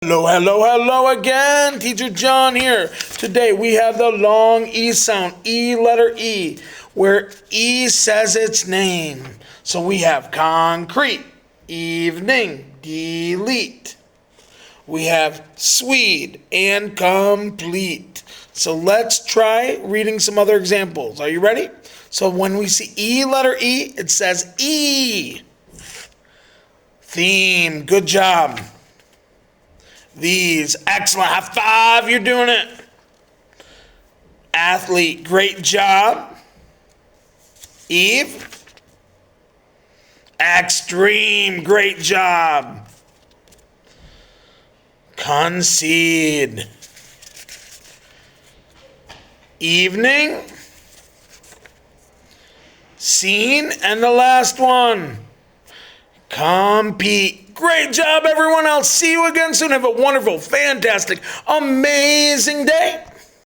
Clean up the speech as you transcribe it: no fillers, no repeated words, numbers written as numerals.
Hello, hello, hello again. Teacher John here. Today we have the long E sound, E letter E, where E says its name. So we have concrete, evening, delete. We have Swede and complete. So let's try reading some other examples. Are you ready? So when we see E letter E, it says E. Theme, good job. These, excellent, high five, you're doing it. Athlete, great job. Eve, extreme, great job. Concede. Evening, scene, and the last one, compete. Great job, everyone. I'll see you again soon. Have a wonderful, fantastic, amazing day.